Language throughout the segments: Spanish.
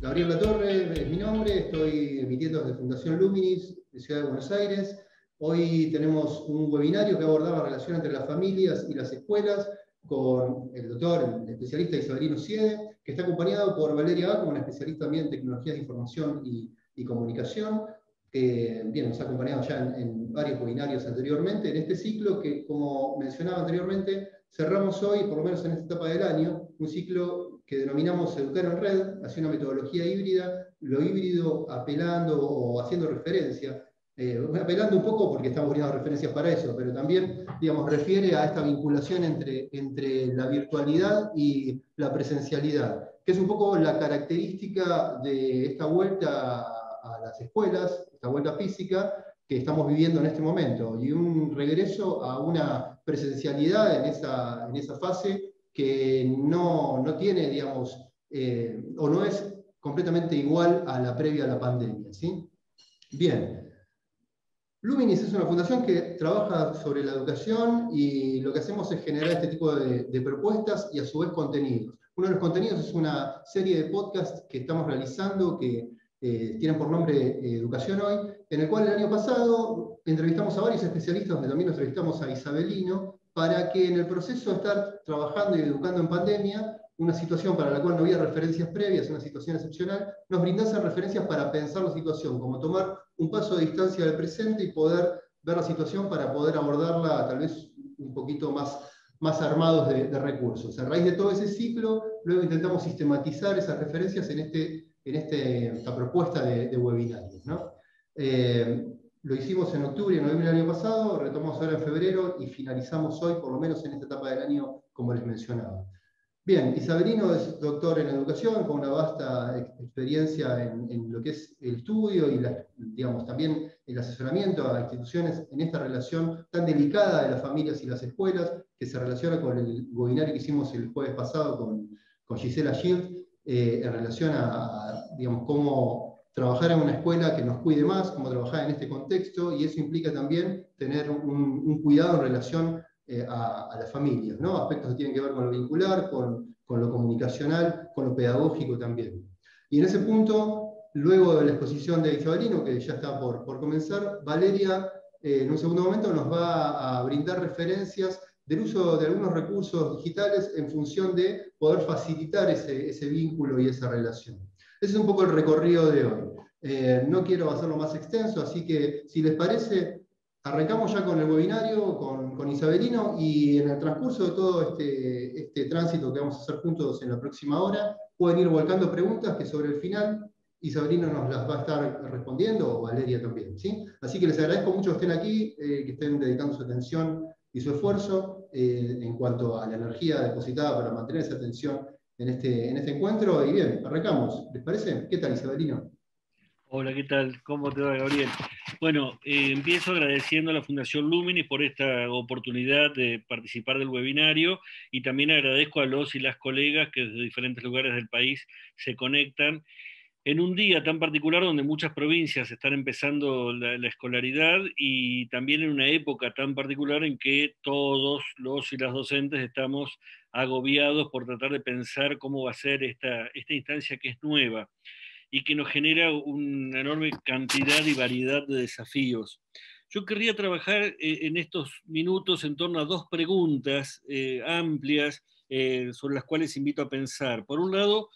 Gabriel Latorre es mi nombre, estoy emitiendo desde Fundación Luminis de Ciudad de Buenos Aires. Hoy tenemos un webinario que aborda la relación entre las familias y las escuelas con el doctor, el especialista Isabelino Siede, que está acompañado por Valeria Gaco, una especialista también en tecnologías de información y comunicación, que bien, nos ha acompañado ya en varios webinarios anteriormente, en este ciclo que, como mencionaba anteriormente, cerramos hoy, por lo menos en esta etapa del año, un ciclo que denominamos Educar en Red, hacia una metodología híbrida, lo híbrido apelando o haciendo referencia, apelando un poco porque estamos poniendo referencias para eso, pero también, digamos, refiere a esta vinculación entre la virtualidad y la presencialidad, que es un poco la característica de esta vuelta a las escuelas, esta vuelta física, que estamos viviendo en este momento, y un regreso a una presencialidad en esa fase que no tiene, digamos, o no es completamente igual a la previa a la pandemia. ¿Sí? Bien. Luminis es una fundación que trabaja sobre la educación y lo que hacemos es generar este tipo de propuestas y a su vez contenidos. Uno de los contenidos es una serie de podcasts que estamos realizando que tienen por nombre Educación Hoy, en el cual el año pasado entrevistamos a varios especialistas, donde también entrevistamos a Isabelino, para que en el proceso de estar trabajando y educando en pandemia, una situación para la cual no había referencias previas, una situación excepcional, nos brindasen referencias para pensar la situación, como tomar un paso de distancia del presente y poder ver la situación para poder abordarla tal vez un poquito más armados de recursos. A raíz de todo ese ciclo, luego intentamos sistematizar esas referencias en esta propuesta de webinarios, ¿no? Lo hicimos en octubre y noviembre del año pasado, retomamos ahora en febrero y finalizamos hoy, por lo menos en esta etapa del año, como les mencionaba. Bien, Isabelino es doctor en educación, con una vasta experiencia en lo que es el estudio y digamos, también el asesoramiento a instituciones en esta relación tan delicada de las familias y las escuelas, que se relaciona con el webinario que hicimos el jueves pasado con Gisela Schild, en relación digamos, cómo trabajar en una escuela que nos cuide más, cómo trabajar en este contexto, y eso implica también tener un cuidado en relación a las familias, ¿no? Aspectos que tienen que ver con lo vincular, con lo comunicacional, con lo pedagógico también. Y en ese punto, luego de la exposición de Isabelino, que ya está por comenzar, Valeria, en un segundo momento, nos va a brindar referencias del uso de algunos recursos digitales en función de poder facilitar ese vínculo y esa relación. Ese es un poco el recorrido de hoy. No quiero hacerlo más extenso, así que si les parece, arrancamos ya con el webinario, con Isabelino, y en el transcurso de todo este tránsito que vamos a hacer juntos en la próxima hora, pueden ir volcando preguntas que sobre el final Isabelino nos las va a estar respondiendo, o Valeria también. ¿Sí? Así que les agradezco mucho que estén aquí, que estén dedicando su atención y su esfuerzo en cuanto a la energía depositada para mantener esa atención en este encuentro. Y bien, arrancamos. ¿Les parece? ¿Qué tal, Isabelino? Hola, ¿qué tal? ¿Cómo te va, Gabriel? Bueno, empiezo agradeciendo a la Fundación Luminis por esta oportunidad de participar del webinario y también agradezco a los y las colegas que desde diferentes lugares del país se conectan en un día tan particular donde muchas provincias están empezando la escolaridad y también en una época tan particular en que todos los y las docentes estamos agobiados por tratar de pensar cómo va a ser esta instancia que es nueva y que nos genera una enorme cantidad y variedad de desafíos. Yo querría trabajar en estos minutos en torno a dos preguntas amplias sobre las cuales invito a pensar. Por un lado,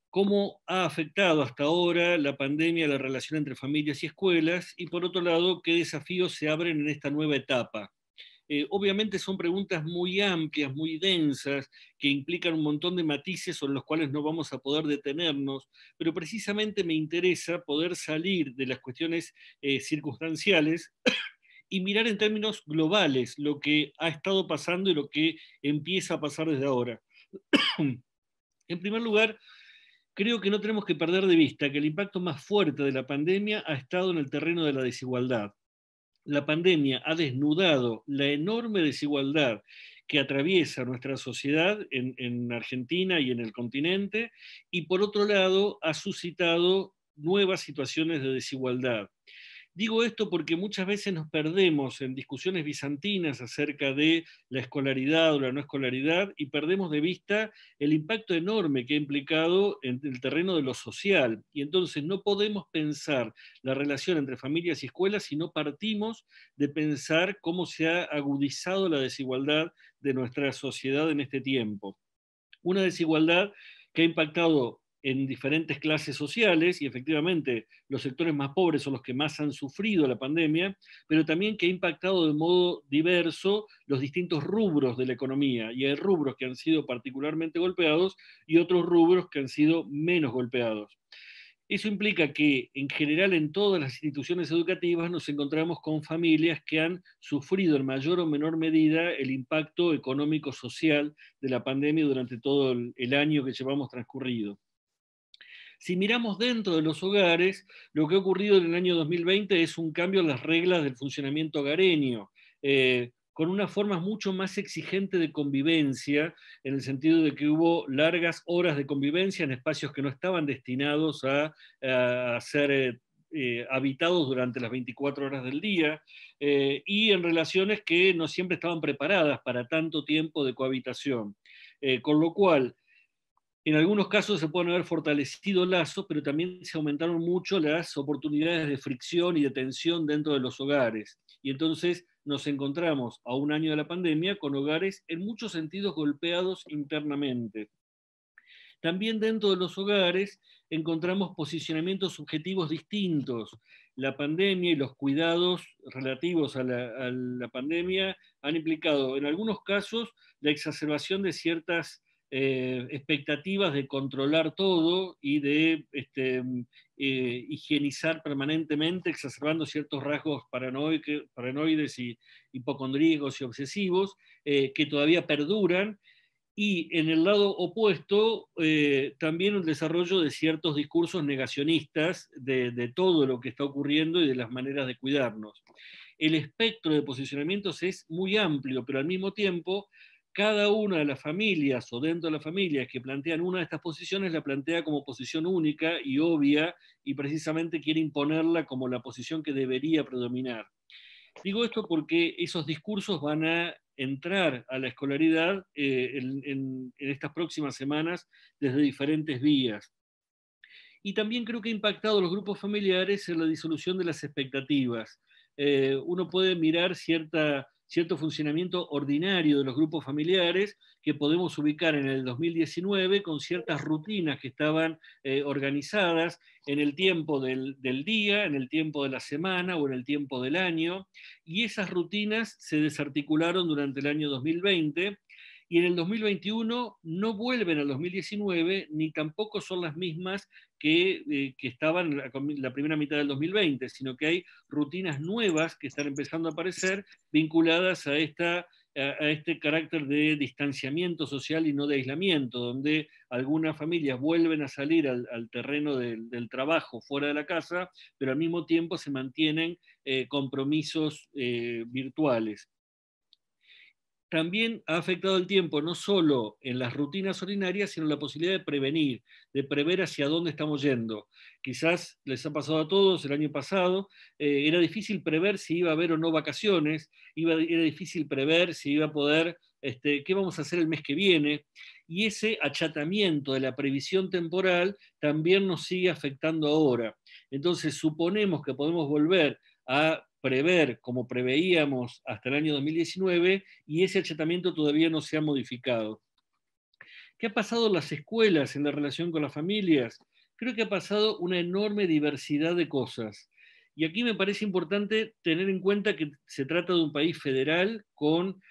cómo ha afectado hasta ahora la pandemia la relación entre familias y escuelas, y por otro lado, qué desafíos se abren en esta nueva etapa. Obviamente son preguntas muy amplias, muy densas, que implican un montón de matices sobre los cuales no vamos a poder detenernos, pero precisamente me interesa poder salir de las cuestiones circunstanciales y mirar en términos globales lo que ha estado pasando y lo que empieza a pasar desde ahora. En primer lugar, creo que no tenemos que perder de vista que el impacto más fuerte de la pandemia ha estado en el terreno de la desigualdad. La pandemia ha desnudado la enorme desigualdad que atraviesa nuestra sociedad en Argentina y en el continente, y por otro lado ha suscitado nuevas situaciones de desigualdad. Digo esto porque muchas veces nos perdemos en discusiones bizantinas acerca de la escolaridad o la no escolaridad y perdemos de vista el impacto enorme que ha implicado en el terreno de lo social. Y entonces no podemos pensar la relación entre familias y escuelas si no partimos de pensar cómo se ha agudizado la desigualdad de nuestra sociedad en este tiempo. Una desigualdad que ha impactado en diferentes clases sociales y efectivamente los sectores más pobres son los que más han sufrido la pandemia, pero también que ha impactado de modo diverso los distintos rubros de la economía. Y hay rubros que han sido particularmente golpeados y otros rubros que han sido menos golpeados. Eso implica que en general en todas las instituciones educativas nos encontramos con familias que han sufrido en mayor o menor medida el impacto económico-social de la pandemia durante todo el año que llevamos transcurrido. Si miramos dentro de los hogares, lo que ha ocurrido en el año 2020 es un cambio en las reglas del funcionamiento hogareño, con una forma mucho más exigente de convivencia, en el sentido de que hubo largas horas de convivencia en espacios que no estaban destinados a ser habitados durante las 24 horas del día, y en relaciones que no siempre estaban preparadas para tanto tiempo de cohabitación. Con lo cual, en algunos casos se pueden haber fortalecido lazos, pero también se aumentaron mucho las oportunidades de fricción y de tensión dentro de los hogares. Y entonces nos encontramos a un año de la pandemia con hogares en muchos sentidos golpeados internamente. También dentro de los hogares encontramos posicionamientos subjetivos distintos. La pandemia y los cuidados relativos a la pandemia han implicado, en algunos casos, la exacerbación de ciertas expectativas de controlar todo y de higienizar permanentemente, exacerbando ciertos rasgos paranoides y hipocondríacos y obsesivos que todavía perduran, y en el lado opuesto, también el desarrollo de ciertos discursos negacionistas de todo lo que está ocurriendo y de las maneras de cuidarnos. El espectro de posicionamientos es muy amplio, pero al mismo tiempo, cada una de las familias o dentro de las familias que plantean una de estas posiciones la plantea como posición única y obvia y precisamente quiere imponerla como la posición que debería predominar. Digo esto porque esos discursos van a entrar a la escolaridad en estas próximas semanas desde diferentes vías. Y también creo que ha impactado a los grupos familiares en la disolución de las expectativas. Uno puede mirar cierto funcionamiento ordinario de los grupos familiares que podemos ubicar en el 2019 con ciertas rutinas que estaban organizadas en el tiempo del día, en el tiempo de la semana o en el tiempo del año, y esas rutinas se desarticularon durante el año 2020 y en el 2021 no vuelven al 2019 ni tampoco son las mismas que estaban la primera mitad del 2020, sino que hay rutinas nuevas que están empezando a aparecer vinculadas a este carácter de distanciamiento social y no de aislamiento, donde algunas familias vuelven a salir al terreno del trabajo fuera de la casa, pero al mismo tiempo se mantienen compromisos virtuales. También ha afectado el tiempo no solo en las rutinas ordinarias, sino en la posibilidad de prever hacia dónde estamos yendo. Quizás les ha pasado a todos el año pasado, era difícil prever si iba a haber o no vacaciones, era difícil prever si iba a poder, qué vamos a hacer el mes que viene, y ese achatamiento de la previsión temporal también nos sigue afectando ahora. Entonces suponemos que podemos volver a prever como preveíamos hasta el año 2019 y ese achatamiento todavía no se ha modificado. ¿Qué ha pasado en las escuelas en la relación con las familias? Creo que ha pasado una enorme diversidad de cosas. Y aquí me parece importante tener en cuenta que se trata de un país federal con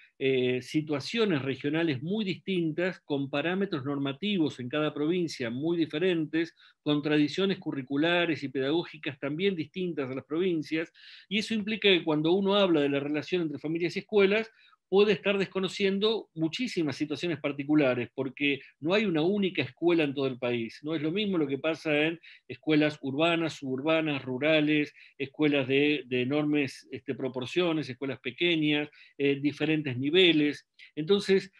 situaciones regionales muy distintas, con parámetros normativos en cada provincia muy diferentes, con tradiciones curriculares y pedagógicas también distintas a las provincias, y eso implica que cuando uno habla de la relación entre familias y escuelas, puede estar desconociendo muchísimas situaciones particulares, porque no hay una única escuela en todo el país. No es lo mismo lo que pasa en escuelas urbanas, suburbanas, rurales, escuelas de enormes proporciones, escuelas pequeñas, diferentes niveles. Entonces,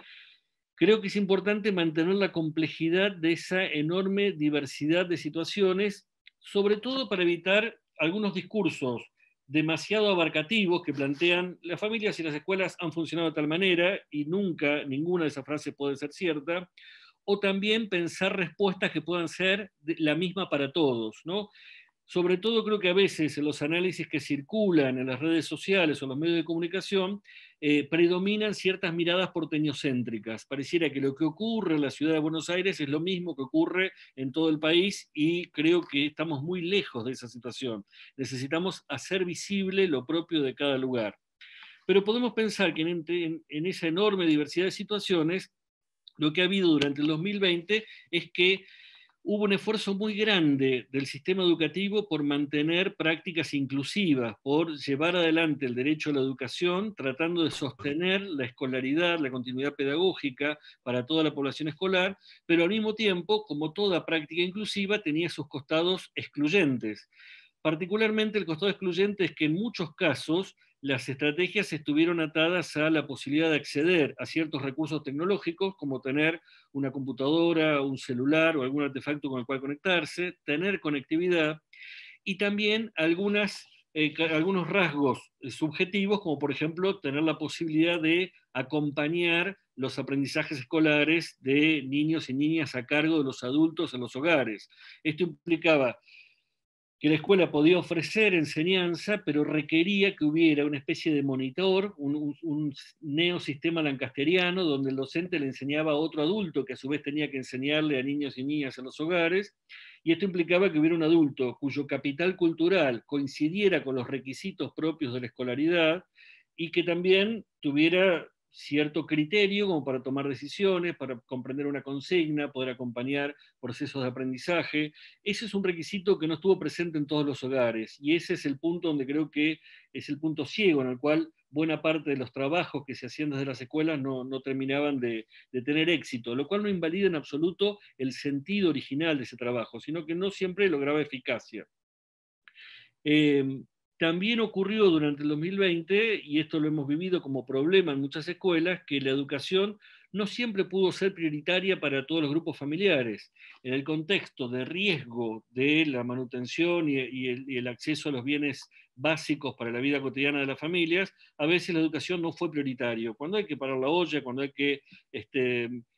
creo que es importante mantener la complejidad de esa enorme diversidad de situaciones, sobre todo para evitar algunos discursos demasiado abarcativos que plantean las familias y las escuelas han funcionado de tal manera y nunca ninguna de esas frases puede ser cierta, o también pensar respuestas que puedan ser la misma para todos, ¿no? Sobre todo creo que a veces en los análisis que circulan en las redes sociales o en los medios de comunicación predominan ciertas miradas porteñocéntricas. Pareciera que lo que ocurre en la ciudad de Buenos Aires es lo mismo que ocurre en todo el país y creo que estamos muy lejos de esa situación. Necesitamos hacer visible lo propio de cada lugar. Pero podemos pensar que en esa enorme diversidad de situaciones, lo que ha habido durante el 2020 es que hubo un esfuerzo muy grande del sistema educativo por mantener prácticas inclusivas, por llevar adelante el derecho a la educación, tratando de sostener la escolaridad, la continuidad pedagógica para toda la población escolar, pero al mismo tiempo, como toda práctica inclusiva, tenía sus costados excluyentes. Particularmente el costado excluyente es que en muchos casos las estrategias estuvieron atadas a la posibilidad de acceder a ciertos recursos tecnológicos, como tener una computadora, un celular o algún artefacto con el cual conectarse, tener conectividad, y también algunos rasgos subjetivos, como por ejemplo tener la posibilidad de acompañar los aprendizajes escolares de niños y niñas a cargo de los adultos en los hogares. Esto implicaba que la escuela podía ofrecer enseñanza, pero requería que hubiera una especie de monitor, un neosistema lancasteriano, donde el docente le enseñaba a otro adulto, que a su vez tenía que enseñarle a niños y niñas en los hogares, y esto implicaba que hubiera un adulto cuyo capital cultural coincidiera con los requisitos propios de la escolaridad, y que también tuviera cierto criterio como para tomar decisiones, para comprender una consigna, poder acompañar procesos de aprendizaje. Ese es un requisito que no estuvo presente en todos los hogares y ese es el punto donde creo que es el punto ciego en el cual buena parte de los trabajos que se hacían desde las escuelas no terminaban de tener éxito, lo cual no invalida en absoluto el sentido original de ese trabajo, sino que no siempre lograba eficacia. También ocurrió durante el 2020, y esto lo hemos vivido como problema en muchas escuelas, que la educación no siempre pudo ser prioritaria para todos los grupos familiares. En el contexto de riesgo de la manutención y el acceso a los bienes básicos para la vida cotidiana de las familias, a veces la educación no fue prioritario. Cuando hay que parar la olla, cuando hay que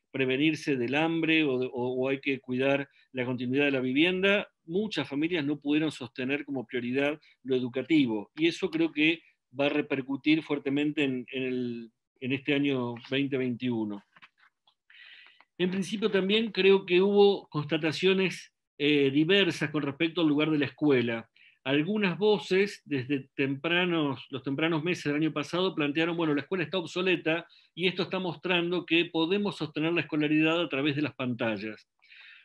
prevenirse del hambre o hay que cuidar la continuidad de la vivienda, muchas familias no pudieron sostener como prioridad lo educativo. Y eso creo que va a repercutir fuertemente en este año 2021. En principio también creo que hubo constataciones diversas con respecto al lugar de la escuela. Algunas voces, desde los tempranos meses del año pasado, plantearon, bueno, la escuela está obsoleta y esto está mostrando que podemos sostener la escolaridad a través de las pantallas.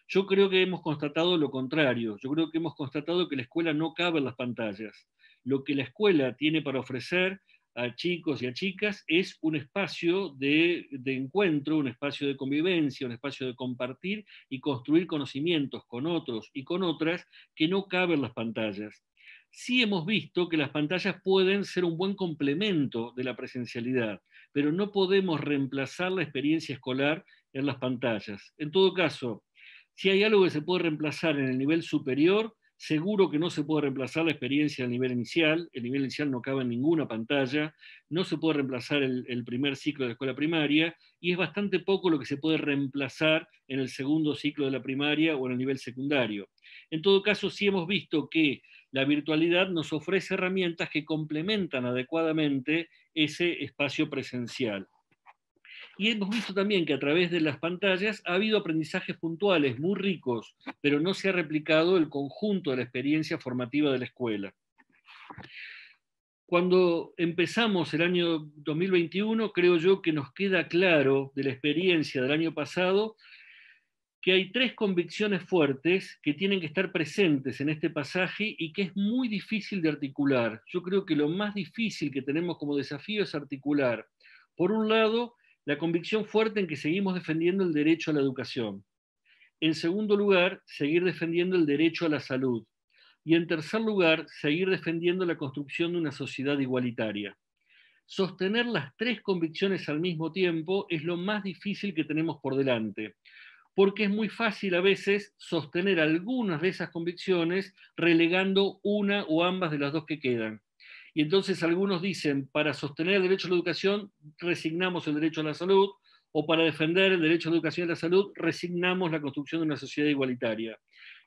Yo creo que hemos constatado lo contrario. Yo creo que hemos constatado que la escuela no cabe en las pantallas. Lo que la escuela tiene para ofrecer a chicos y a chicas es un espacio de encuentro, un espacio de convivencia, un espacio de compartir y construir conocimientos con otros y con otras que no caben en las pantallas. Sí hemos visto que las pantallas pueden ser un buen complemento de la presencialidad, pero no podemos reemplazar la experiencia escolar en las pantallas. En todo caso, si hay algo que se puede reemplazar en el nivel superior, seguro que no se puede reemplazar la experiencia del nivel inicial. El nivel inicial no cabe en ninguna pantalla, no se puede reemplazar el primer ciclo de la escuela primaria y es bastante poco lo que se puede reemplazar en el segundo ciclo de la primaria o en el nivel secundario. En todo caso, sí hemos visto que la virtualidad nos ofrece herramientas que complementan adecuadamente ese espacio presencial. Y hemos visto también que a través de las pantallas ha habido aprendizajes puntuales muy ricos, pero no se ha replicado el conjunto de la experiencia formativa de la escuela. Cuando empezamos el año 2021, creo yo que nos queda claro de la experiencia del año pasado que hay tres convicciones fuertes que tienen que estar presentes en este pasaje y que es muy difícil de articular. Yo creo que lo más difícil que tenemos como desafío es articular, por un lado, la convicción fuerte en que seguimos defendiendo el derecho a la educación. En segundo lugar, seguir defendiendo el derecho a la salud. Y en tercer lugar, seguir defendiendo la construcción de una sociedad igualitaria. Sostener las tres convicciones al mismo tiempo es lo más difícil que tenemos por delante, porque es muy fácil a veces sostener algunas de esas convicciones relegando una o ambas de las dos que quedan. y entonces algunos dicen, para sostener el derecho a la educación, resignamos el derecho a la salud, o para defender el derecho a la educación y a la salud, resignamos la construcción de una sociedad igualitaria.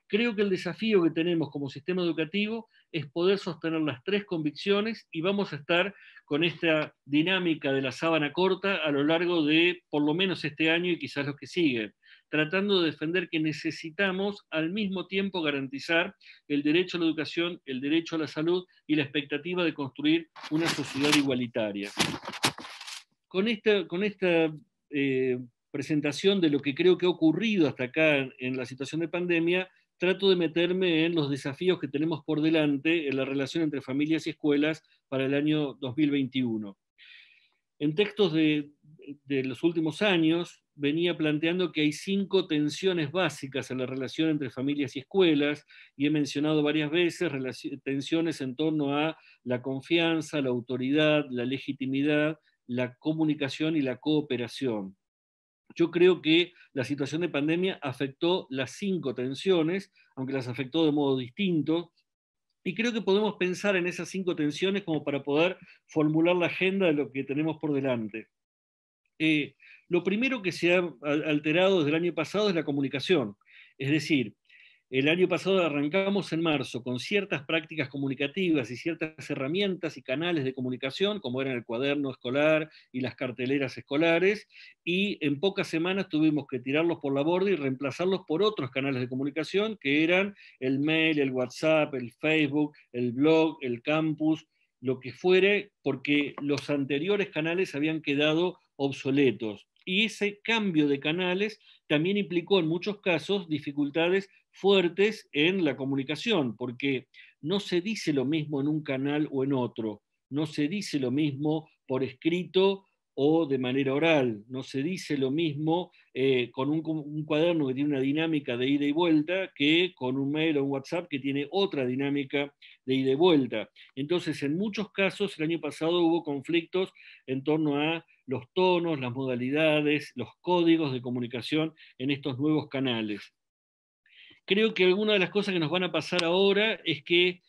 Creo que el desafío que tenemos como sistema educativo es poder sostener las tres convicciones y vamos a estar con esta dinámica de la sábana corta a lo largo de por lo menos este año y quizás los que siguen, tratando de defender que necesitamos al mismo tiempo garantizar el derecho a la educación, el derecho a la salud y la expectativa de construir una sociedad igualitaria. Con esta presentación de lo que creo que ha ocurrido hasta acá en la situación de pandemia, trato de meterme en los desafíos que tenemos por delante en la relación entre familias y escuelas para el año 2021. En textos de los últimos años venía planteando que hay 5 tensiones básicas en la relación entre familias y escuelas, y he mencionado varias veces tensiones en torno a la confianza, la autoridad, la legitimidad, la comunicación y la cooperación. Yo creo que la situación de pandemia afectó las 5 tensiones, aunque las afectó de modo distinto, y creo que podemos pensar en esas 5 tensiones como para poder formular la agenda de lo que tenemos por delante. Lo primero que se ha alterado desde el año pasado es la comunicación. Es decir, el año pasado arrancamos en marzo con ciertas prácticas comunicativas y ciertas herramientas y canales de comunicación, como eran el cuaderno escolar y las carteleras escolares, y en pocas semanas tuvimos que tirarlos por la borda y reemplazarlos por otros canales de comunicación, que eran el mail, el WhatsApp, el Facebook, el blog, el campus, lo que fuere, porque los anteriores canales habían quedado obsoletos. Y ese cambio de canales también implicó en muchos casos dificultades fuertes en la comunicación, porque no se dice lo mismo en un canal o en otro, no se dice lo mismo por escrito o de manera oral, no se dice lo mismo con un cuaderno que tiene una dinámica de ida y vuelta que con un mail o un WhatsApp que tiene otra dinámica de ida y vuelta. Entonces, en muchos casos, el año pasado hubo conflictos en torno a los tonos, las modalidades, los códigos de comunicación en estos nuevos canales. Creo que alguna de las cosas que nos van a pasar ahora es que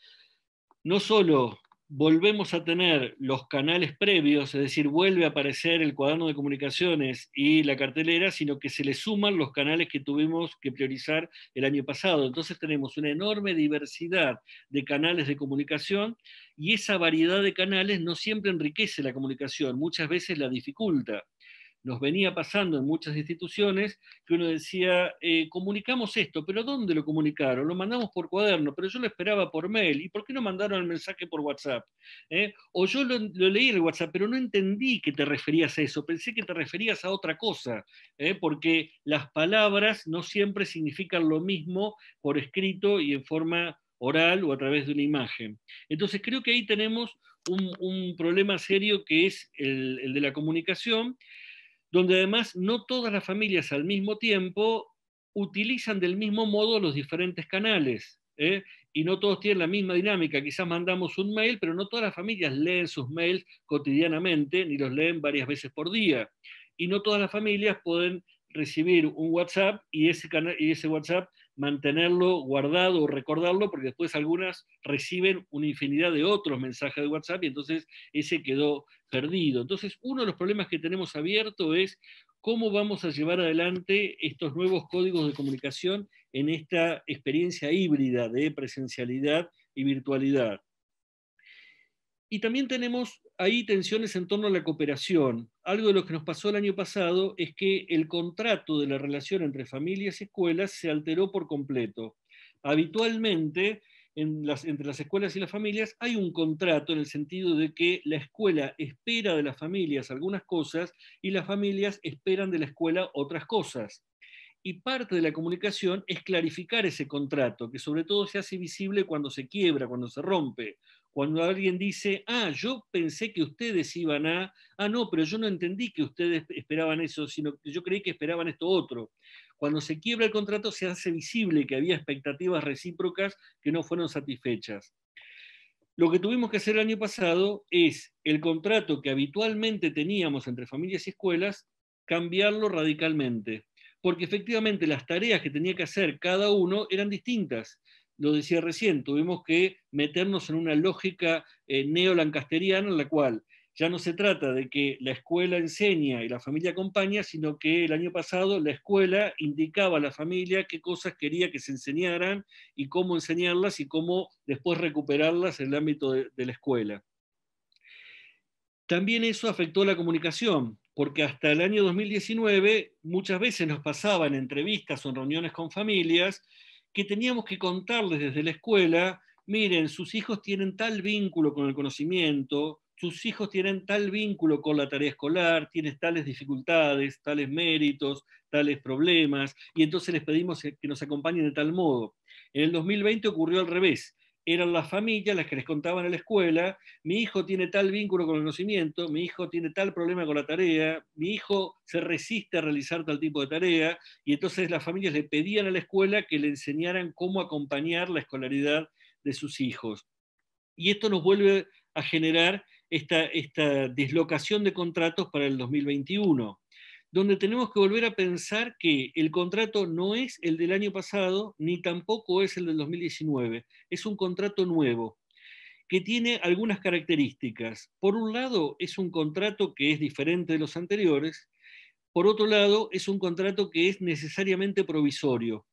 no solo volvemos a tener los canales previos, es decir, vuelve a aparecer el cuaderno de comunicaciones y la cartelera, sino que se le suman los canales que tuvimos que priorizar el año pasado. Entonces tenemos una enorme diversidad de canales de comunicación y esa variedad de canales no siempre enriquece la comunicación, muchas veces la dificulta. Nos venía pasando en muchas instituciones que uno decía, comunicamos esto, pero ¿dónde lo comunicaron? Lo mandamos por cuaderno, pero yo lo esperaba por mail. ¿Y por qué no mandaron el mensaje por WhatsApp? O yo lo leí en el WhatsApp, pero no entendí que te referías a eso, pensé que te referías a otra cosa, porque las palabras no siempre significan lo mismo por escrito y en forma oral o a través de una imagen. Entonces creo que ahí tenemos un problema serio que es el de la comunicación, donde además no todas las familias al mismo tiempo utilizan del mismo modo los diferentes canales, y no todos tienen la misma dinámica. Quizás mandamos un mail, pero no todas las familias leen sus mails cotidianamente, ni los leen varias veces por día. Y no todas las familias pueden recibir un WhatsApp y ese WhatsApp mantenerlo guardado o recordarlo, porque después algunas reciben una infinidad de otros mensajes de WhatsApp y entonces ese quedó perdido. Entonces, uno de los problemas que tenemos abierto es cómo vamos a llevar adelante estos nuevos códigos de comunicación en esta experiencia híbrida de presencialidad y virtualidad. Y también tenemos ahí tensiones en torno a la cooperación. Algo de lo que nos pasó el año pasado es que el contrato de la relación entre familias y escuelas se alteró por completo. Habitualmente, entre las escuelas y las familias hay un contrato en el sentido de que la escuela espera de las familias algunas cosas y las familias esperan de la escuela otras cosas. Y parte de la comunicación es clarificar ese contrato, que sobre todo se hace visible cuando se quiebra, cuando se rompe. Cuando alguien dice, yo pensé que ustedes iban a, no, pero yo no entendí que ustedes esperaban eso, sino que yo creí que esperaban esto otro. Cuando se quiebra el contrato se hace visible que había expectativas recíprocas que no fueron satisfechas. Lo que tuvimos que hacer el año pasado es el contrato que habitualmente teníamos entre familias y escuelas, cambiarlo radicalmente, porque efectivamente las tareas que tenía que hacer cada uno eran distintas. lo decía recién, tuvimos que meternos en una lógica neo-lancasteriana en la cual ya no se trata de que la escuela enseña y la familia acompaña, sino que el año pasado la escuela indicaba a la familia qué cosas quería que se enseñaran y cómo enseñarlas y cómo después recuperarlas en el ámbito de la escuela. También eso afectó la comunicación, porque hasta el año 2019 muchas veces nos pasaba en entrevistas o en reuniones con familias que teníamos que contarles desde la escuela: miren, sus hijos tienen tal vínculo con el conocimiento, sus hijos tienen tal vínculo con la tarea escolar, tienen tales dificultades, tales méritos, tales problemas, y entonces les pedimos que nos acompañen de tal modo. En el 2020 ocurrió al revés. Eran las familias las que les contaban a la escuela: mi hijo tiene tal vínculo con el conocimiento, mi hijo tiene tal problema con la tarea, mi hijo se resiste a realizar tal tipo de tarea, y entonces las familias le pedían a la escuela que le enseñaran cómo acompañar la escolaridad de sus hijos. Y esto nos vuelve a generar esta dislocación de contratos para el 2021, donde tenemos que volver a pensar que el contrato no es el del año pasado, ni tampoco es el del 2019, es un contrato nuevo, que tiene algunas características. Por un lado, es un contrato que es diferente de los anteriores. Por otro lado, es un contrato que es necesariamente provisorio.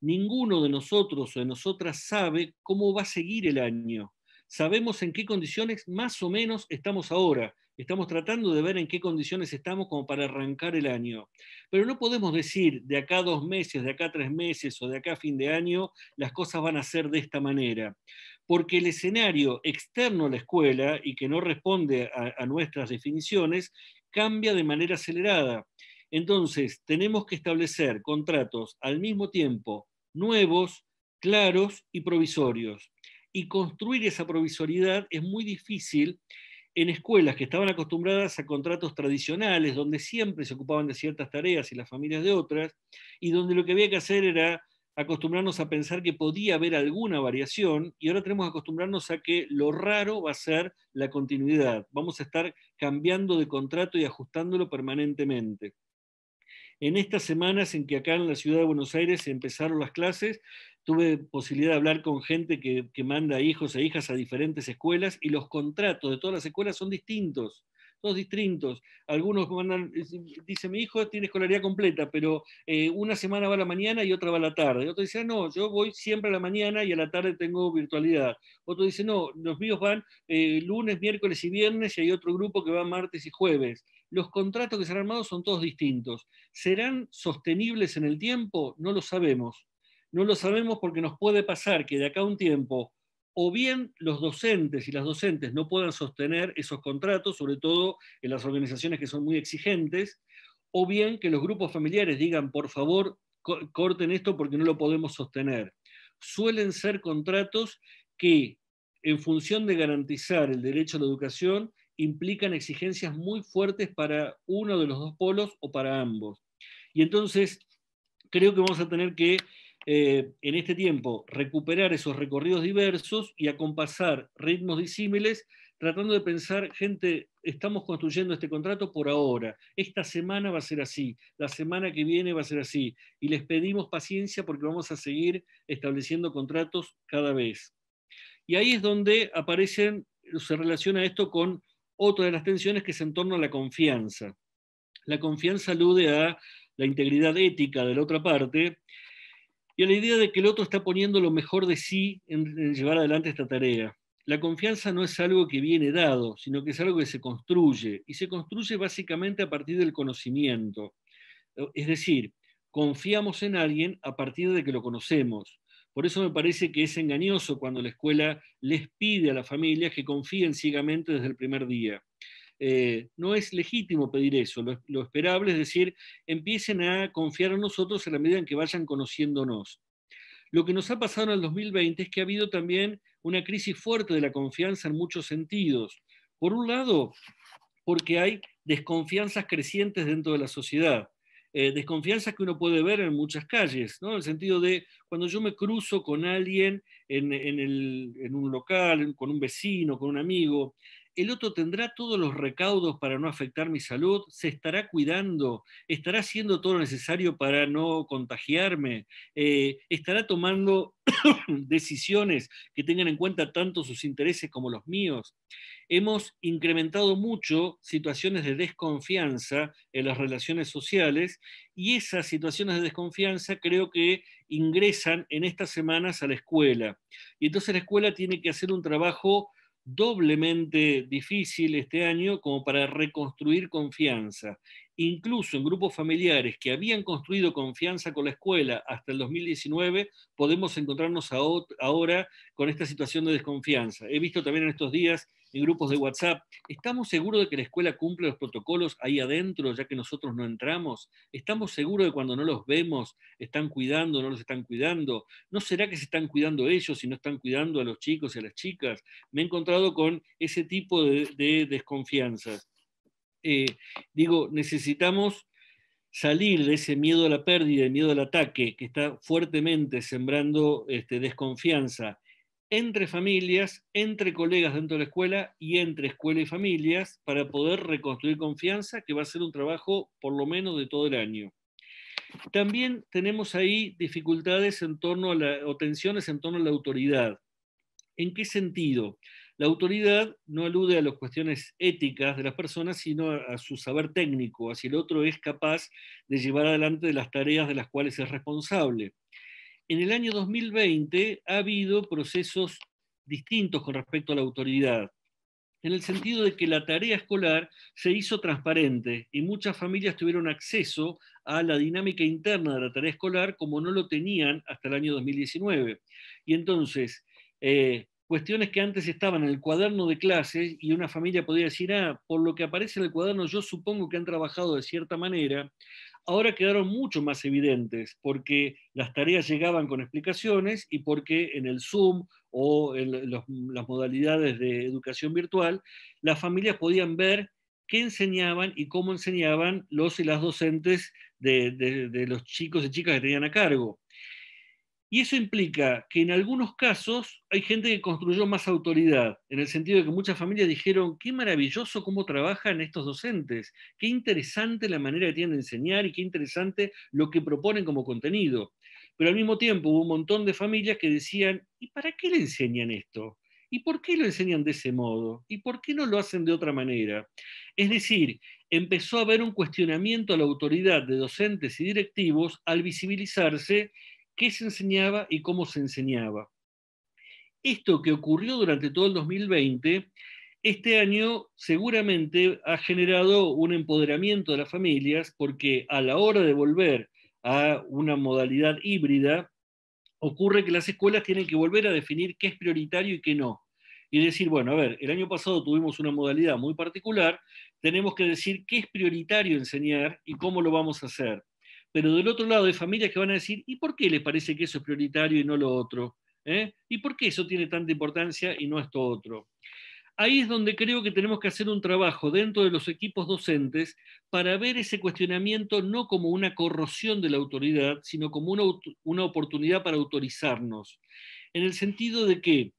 Ninguno de nosotros o de nosotras sabe cómo va a seguir el año. Sabemos en qué condiciones más o menos estamos ahora. Estamos tratando de ver en qué condiciones estamos como para arrancar el año. Pero no podemos decir de acá 2 meses, de acá 3 meses o de acá a fin de año las cosas van a ser de esta manera. Porque el escenario externo a la escuela y que no responde a nuestras definiciones cambia de manera acelerada. Entonces, tenemos que establecer contratos al mismo tiempo nuevos, claros y provisorios. Y construir esa provisoriedad es muy difícil en escuelas que estaban acostumbradas a contratos tradicionales, donde siempre se ocupaban de ciertas tareas y las familias de otras, y donde lo que había que hacer era acostumbrarnos a pensar que podía haber alguna variación, y ahora tenemos que acostumbrarnos a que lo raro va a ser la continuidad. Vamos a estar cambiando de contrato y ajustándolo permanentemente. En estas semanas en que acá en la ciudad de Buenos Aires empezaron las clases, tuve posibilidad de hablar con gente que manda hijos e hijas a diferentes escuelas, y los contratos de todas las escuelas son distintos, todos distintos. Algunos mandan, dice: mi hijo tiene escolaridad completa, pero una semana va a la mañana y otra va a la tarde. Otro dice: no, yo voy siempre a la mañana y a la tarde tengo virtualidad. Otro dice: no, los míos van lunes, miércoles y viernes, y hay otro grupo que va martes y jueves. Los contratos que se han armado son todos distintos. ¿Serán sostenibles en el tiempo? No lo sabemos. No lo sabemos porque nos puede pasar que de acá a un tiempo o bien los docentes y las docentes no puedan sostener esos contratos, sobre todo en las organizaciones que son muy exigentes, o bien que los grupos familiares digan: por favor, corten esto porque no lo podemos sostener. Suelen ser contratos que, en función de garantizar el derecho a la educación, implican exigencias muy fuertes para uno de los dos polos o para ambos. Y entonces creo que vamos a tener que, en este tiempo, recuperar esos recorridos diversos y acompasar ritmos disímiles, tratando de pensar: gente, estamos construyendo este contrato por ahora, esta semana va a ser así, la semana que viene va a ser así, y les pedimos paciencia porque vamos a seguir estableciendo contratos cada vez. Y ahí es donde se relaciona esto con otra de las tensiones, que es en torno a la confianza. La confianza alude a la integridad ética de la otra parte y a la idea de que el otro está poniendo lo mejor de sí en llevar adelante esta tarea. La confianza no es algo que viene dado, sino que es algo que se construye, y se construye básicamente a partir del conocimiento. Es decir, confiamos en alguien a partir de que lo conocemos. Por eso me parece que es engañoso cuando la escuela les pide a las familias que confíen ciegamente desde el primer día. No es legítimo pedir eso. Lo esperable es decir: empiecen a confiar en nosotros en la medida en que vayan conociéndonos. Lo que nos ha pasado en el 2020 es que ha habido también una crisis fuerte de la confianza en muchos sentidos. Por un lado, porque hay desconfianzas crecientes dentro de la sociedad. Desconfianzas que uno puede ver en muchas calles, ¿no? En el sentido de cuando yo me cruzo con alguien en un local, con un vecino, con un amigo, el otro tendrá todos los recaudos para no afectar mi salud, se estará cuidando, estará haciendo todo lo necesario para no contagiarme, estará tomando decisiones que tengan en cuenta tanto sus intereses como los míos. Hemos incrementado mucho situaciones de desconfianza en las relaciones sociales y esas situaciones de desconfianza creo que ingresan en estas semanas a la escuela. Y entonces la escuela tiene que hacer un trabajo doblemente difícil este año como para reconstruir confianza. Incluso en grupos familiares que habían construido confianza con la escuela hasta el 2019, podemos encontrarnos ahora con esta situación de desconfianza. He visto también en estos días en grupos de WhatsApp, ¿estamos seguros de que la escuela cumple los protocolos ahí adentro, ya que nosotros no entramos? ¿Estamos seguros de cuando no los vemos, están cuidando, no los están cuidando? ¿No será que se están cuidando ellos y no están cuidando a los chicos y a las chicas? Me he encontrado con ese tipo de desconfianzas. Digo, necesitamos salir de ese miedo a la pérdida, el miedo al ataque, que está fuertemente sembrando desconfianza entre familias, entre colegas dentro de la escuela y entre escuela y familias para poder reconstruir confianza, que va a ser un trabajo por lo menos de todo el año. También tenemos ahí dificultades en torno a o tensiones en torno a la autoridad. ¿En qué sentido? La autoridad no alude a las cuestiones éticas de las personas, sino a su saber técnico, a si el otro es capaz de llevar adelante las tareas de las cuales es responsable. En el año 2020 ha habido procesos distintos con respecto a la autoridad, en el sentido de que la tarea escolar se hizo transparente y muchas familias tuvieron acceso a la dinámica interna de la tarea escolar como no lo tenían hasta el año 2019. Y entonces, cuestiones que antes estaban en el cuaderno de clases y una familia podía decir, por lo que aparece en el cuaderno yo supongo que han trabajado de cierta manera, ahora quedaron mucho más evidentes porque las tareas llegaban con explicaciones y porque en el Zoom o en las modalidades de educación virtual, las familias podían ver qué enseñaban y cómo enseñaban los y las docentes de los chicos y chicas que tenían a cargo. Y eso implica que en algunos casos hay gente que construyó más autoridad, en el sentido de que muchas familias dijeron, qué maravilloso cómo trabajan estos docentes, qué interesante la manera que tienen de enseñar y qué interesante lo que proponen como contenido. Pero al mismo tiempo hubo un montón de familias que decían, ¿y para qué le enseñan esto? ¿Y por qué lo enseñan de ese modo? ¿Y por qué no lo hacen de otra manera? Es decir, empezó a haber un cuestionamiento a la autoridad de docentes y directivos al visibilizarse qué se enseñaba y cómo se enseñaba. Esto que ocurrió durante todo el 2020, este año seguramente ha generado un empoderamiento de las familias porque a la hora de volver a una modalidad híbrida, ocurre que las escuelas tienen que volver a definir qué es prioritario y qué no. Y decir, bueno, a ver, el año pasado tuvimos una modalidad muy particular, tenemos que decir qué es prioritario enseñar y cómo lo vamos a hacer. Pero del otro lado hay familias que van a decir, ¿y por qué les parece que eso es prioritario y no lo otro? ¿Y por qué eso tiene tanta importancia y no esto otro? Ahí es donde creo que tenemos que hacer un trabajo dentro de los equipos docentes para ver ese cuestionamiento no como una corrosión de la autoridad, sino como una oportunidad para autorizarnos. En el sentido de que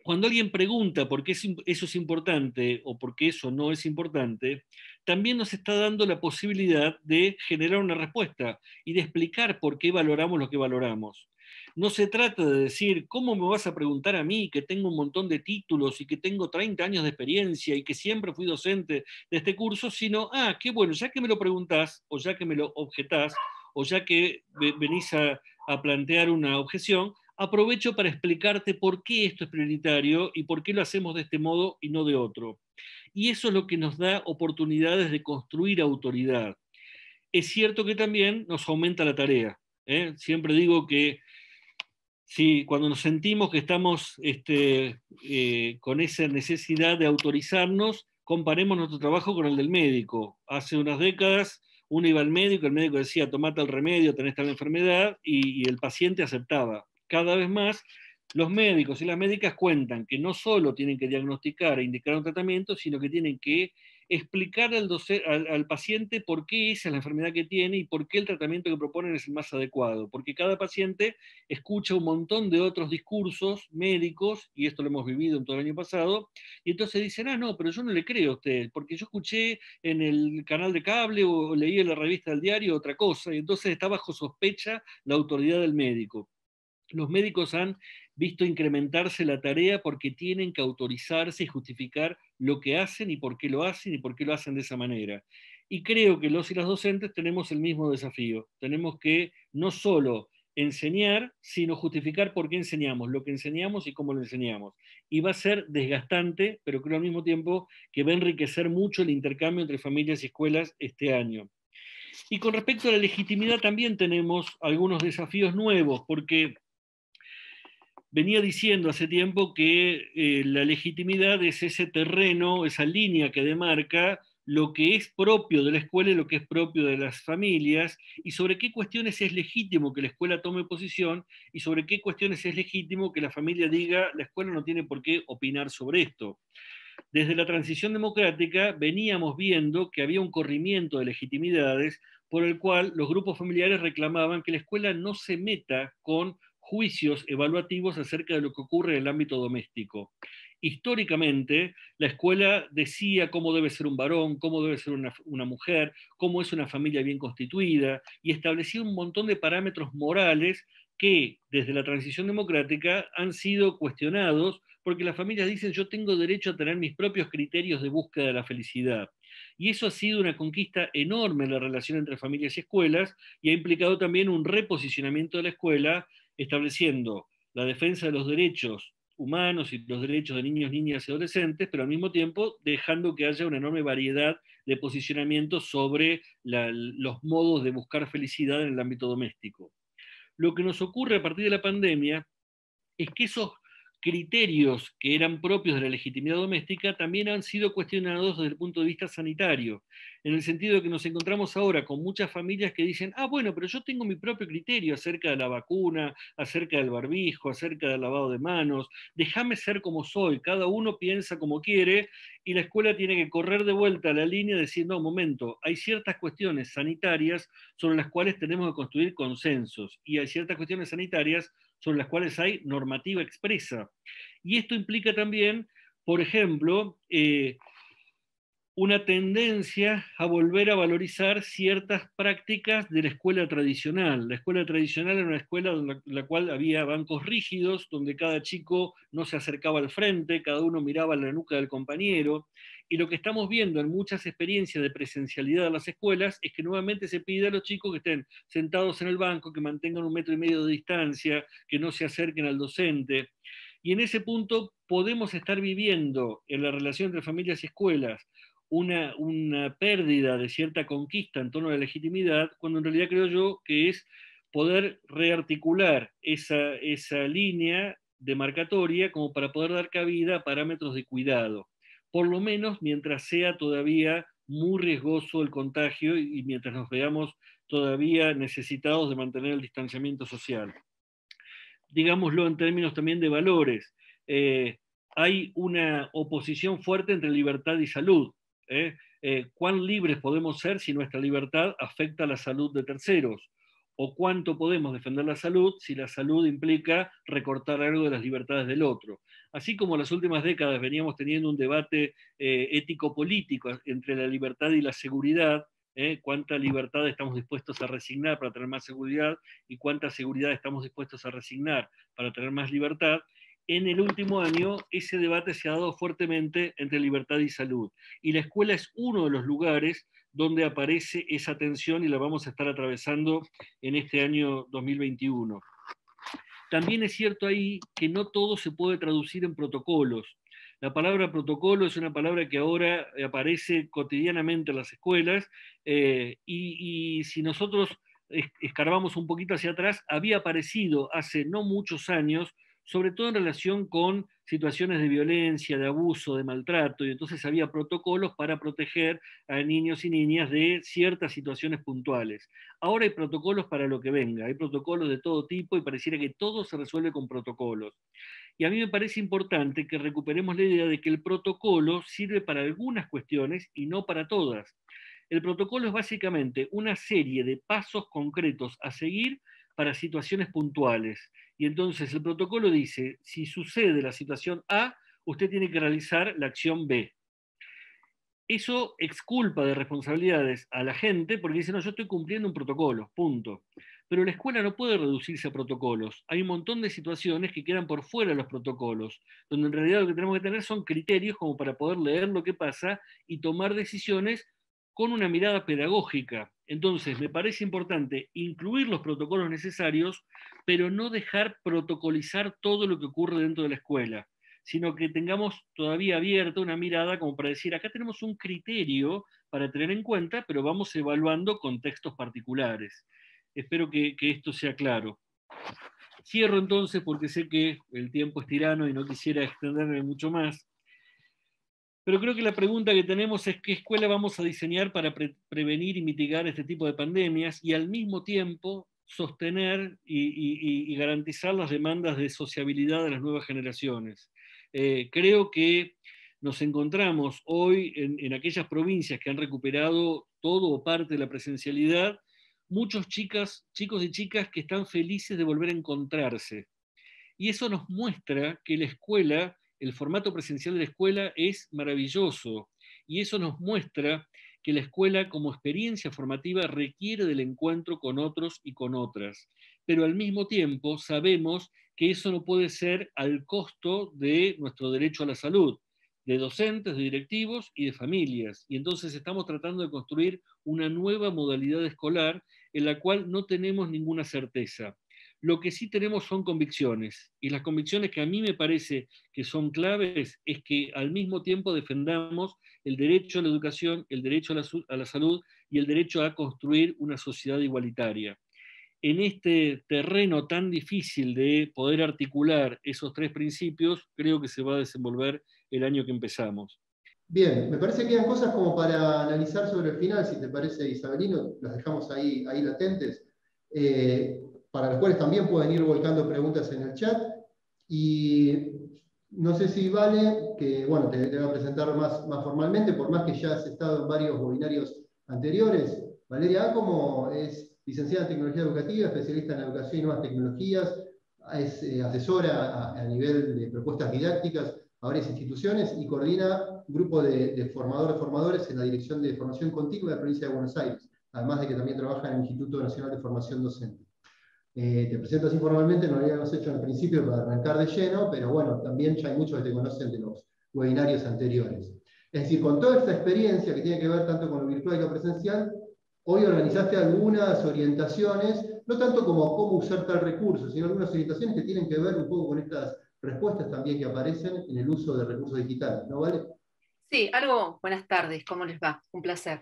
cuando alguien pregunta por qué eso es importante o por qué eso no es importante, también nos está dando la posibilidad de generar una respuesta y de explicar por qué valoramos lo que valoramos. No se trata de decir, ¿cómo me vas a preguntar a mí que tengo un montón de títulos y que tengo 30 años de experiencia y que siempre fui docente de este curso? Sino, qué bueno, ya que me lo preguntás o ya que me lo objetás o ya que venís a plantear una objeción, aprovecho para explicarte por qué esto es prioritario y por qué lo hacemos de este modo y no de otro. Y eso es lo que nos da oportunidades de construir autoridad. Es cierto que también nos aumenta la tarea. Siempre digo que si cuando nos sentimos que estamos con esa necesidad de autorizarnos, comparemos nuestro trabajo con el del médico. Hace unas décadas uno iba al médico, el médico decía, tomate el remedio, tenés tal enfermedad, y el paciente aceptaba. Cada vez más los médicos y las médicas cuentan que no solo tienen que diagnosticar e indicar un tratamiento, sino que tienen que explicar al paciente por qué esa es la enfermedad que tiene y por qué el tratamiento que proponen es el más adecuado, porque cada paciente escucha un montón de otros discursos médicos, y esto lo hemos vivido en todo el año pasado, y entonces dicen, ah, no, pero yo no le creo a usted, porque yo escuché en el canal de cable o leí en la revista del diario otra cosa, y entonces está bajo sospecha la autoridad del médico. Los médicos han visto incrementarse la tarea porque tienen que autorizarse y justificar lo que hacen y por qué lo hacen y por qué lo hacen de esa manera. Y creo que los y las docentes tenemos el mismo desafío. Tenemos que no solo enseñar, sino justificar por qué enseñamos, lo que enseñamos y cómo lo enseñamos. Y va a ser desgastante, pero creo al mismo tiempo que va a enriquecer mucho el intercambio entre familias y escuelas este año. Y con respecto a la legitimidad también tenemos algunos desafíos nuevos, porque venía diciendo hace tiempo que la legitimidad es ese terreno, esa línea que demarca lo que es propio de la escuela y lo que es propio de las familias, y sobre qué cuestiones es legítimo que la escuela tome posición, y sobre qué cuestiones es legítimo que la familia diga, la escuela no tiene por qué opinar sobre esto. Desde la transición democrática veníamos viendo que había un corrimiento de legitimidades por el cual los grupos familiares reclamaban que la escuela no se meta con juicios evaluativos acerca de lo que ocurre en el ámbito doméstico. Históricamente, la escuela decía cómo debe ser un varón, cómo debe ser una mujer, cómo es una familia bien constituida, y establecía un montón de parámetros morales que desde la transición democrática han sido cuestionados porque las familias dicen yo tengo derecho a tener mis propios criterios de búsqueda de la felicidad. Y eso ha sido una conquista enorme en la relación entre familias y escuelas y ha implicado también un reposicionamiento de la escuela estableciendo la defensa de los derechos humanos y los derechos de niños, niñas y adolescentes, pero al mismo tiempo dejando que haya una enorme variedad de posicionamientos sobre los modos de buscar felicidad en el ámbito doméstico. Lo que nos ocurre a partir de la pandemia es que esos criterios que eran propios de la legitimidad doméstica también han sido cuestionados desde el punto de vista sanitario, en el sentido de que nos encontramos ahora con muchas familias que dicen, ah, bueno, pero yo tengo mi propio criterio acerca de la vacuna, acerca del barbijo, acerca del lavado de manos, déjame ser como soy, cada uno piensa como quiere, y la escuela tiene que correr de vuelta a la línea diciendo, no, momento, hay ciertas cuestiones sanitarias sobre las cuales tenemos que construir consensos, y hay ciertas cuestiones sanitarias sobre las cuales hay normativa expresa. Y esto implica también, por ejemplo, una tendencia a volver a valorizar ciertas prácticas de la escuela tradicional. La escuela tradicional era una escuela en la cual había bancos rígidos, donde cada chico no se acercaba al frente, cada uno miraba la nuca del compañero, y lo que estamos viendo en muchas experiencias de presencialidad en las escuelas es que nuevamente se pide a los chicos que estén sentados en el banco, que mantengan 1,5 metros de distancia, que no se acerquen al docente. Y en ese punto podemos estar viviendo en la relación entre familias y escuelas una pérdida de cierta conquista en torno a la legitimidad, cuando en realidad creo yo que es poder rearticular esa línea demarcatoria como para poder dar cabida a parámetros de cuidado, por lo menos mientras sea todavía muy riesgoso el contagio y mientras nos veamos todavía necesitados de mantener el distanciamiento social. Digámoslo en términos también de valores, hay una oposición fuerte entre libertad y salud. ¿Cuán libres podemos ser si nuestra libertad afecta a la salud de terceros? ¿O cuánto podemos defender la salud si la salud implica recortar algo de las libertades del otro? Así como en las últimas décadas veníamos teniendo un debate ético-político entre la libertad y la seguridad, cuánta libertad estamos dispuestos a resignar para tener más seguridad y cuánta seguridad estamos dispuestos a resignar para tener más libertad. En el último año ese debate se ha dado fuertemente entre libertad y salud. Y la escuela es uno de los lugares donde aparece esa tensión y la vamos a estar atravesando en este año 2021. También es cierto ahí que no todo se puede traducir en protocolos. La palabra protocolo es una palabra que ahora aparece cotidianamente en las escuelas y si nosotros escarbamos un poquito hacia atrás, había aparecido hace no muchos años sobre todo en relación con situaciones de violencia, de abuso, de maltrato, y entonces había protocolos para proteger a niños y niñas de ciertas situaciones puntuales. Ahora hay protocolos para lo que venga, hay protocolos de todo tipo y pareciera que todo se resuelve con protocolos. Y a mí me parece importante que recuperemos la idea de que el protocolo sirve para algunas cuestiones y no para todas. El protocolo es básicamente una serie de pasos concretos a seguir para situaciones puntuales. Y entonces el protocolo dice, si sucede la situación A, usted tiene que realizar la acción B. Eso exculpa de responsabilidades a la gente porque dice, no, yo estoy cumpliendo un protocolo, punto. Pero la escuela no puede reducirse a protocolos. Hay un montón de situaciones que quedan por fuera de los protocolos, donde en realidad lo que tenemos que tener son criterios como para poder leer lo que pasa y tomar decisiones con una mirada pedagógica. Entonces, me parece importante incluir los protocolos necesarios, pero no dejar protocolizar todo lo que ocurre dentro de la escuela, sino que tengamos todavía abierta una mirada como para decir, acá tenemos un criterio para tener en cuenta, pero vamos evaluando contextos particulares. Espero que esto sea claro. Cierro entonces porque sé que el tiempo es tirano y no quisiera extenderme mucho más. Pero creo que la pregunta que tenemos es qué escuela vamos a diseñar para prevenir y mitigar este tipo de pandemias y al mismo tiempo sostener y garantizar las demandas de sociabilidad de las nuevas generaciones. Creo que nos encontramos hoy en aquellas provincias que han recuperado todo o parte de la presencialidad, muchos chicos y chicas que están felices de volver a encontrarse. Y eso nos muestra que la escuela, el formato presencial de la escuela es maravilloso. Y eso nos muestra que la escuela como experiencia formativa requiere del encuentro con otros y con otras. Pero al mismo tiempo sabemos que eso no puede ser al costo de nuestro derecho a la salud, de docentes, de directivos y de familias. Y entonces estamos tratando de construir una nueva modalidad escolar en la cual no tenemos ninguna certeza. Lo que sí tenemos son convicciones, y las convicciones que a mí me parece que son claves es que al mismo tiempo defendamos el derecho a la educación, el derecho a la salud y el derecho a construir una sociedad igualitaria. En este terreno tan difícil de poder articular esos tres principios, creo que se va a desenvolver el año que empezamos. Bien, me parece que quedan cosas como para analizar sobre el final, si te parece, Isabelino, las dejamos ahí latentes, para las cuales también pueden ir volcando preguntas en el chat. Y no sé si vale, que bueno, te voy a presentar más formalmente, por más que ya has estado en varios webinarios anteriores. Valeria Ácomo es licenciada en Tecnología Educativa, especialista en educación y nuevas tecnologías, es asesora a nivel de propuestas didácticas a varias instituciones y coordina un grupo de formadores en la Dirección de Formación Continua de la Provincia de Buenos Aires, además de que también trabaja en el Instituto Nacional de Formación Docente. Te presento así formalmente, no lo habíamos hecho al principio para arrancar de lleno, pero bueno, también ya hay muchos que te conocen de los webinarios anteriores. Es decir, con toda esta experiencia que tiene que ver tanto con lo virtual y lo presencial, hoy organizaste algunas orientaciones, no tanto como cómo usar tal recurso, sino algunas orientaciones que tienen que ver un poco con estas respuestas también que aparecen en el uso de recursos digitales, ¿no vale? Sí, buenas tardes, ¿cómo les va? Un placer.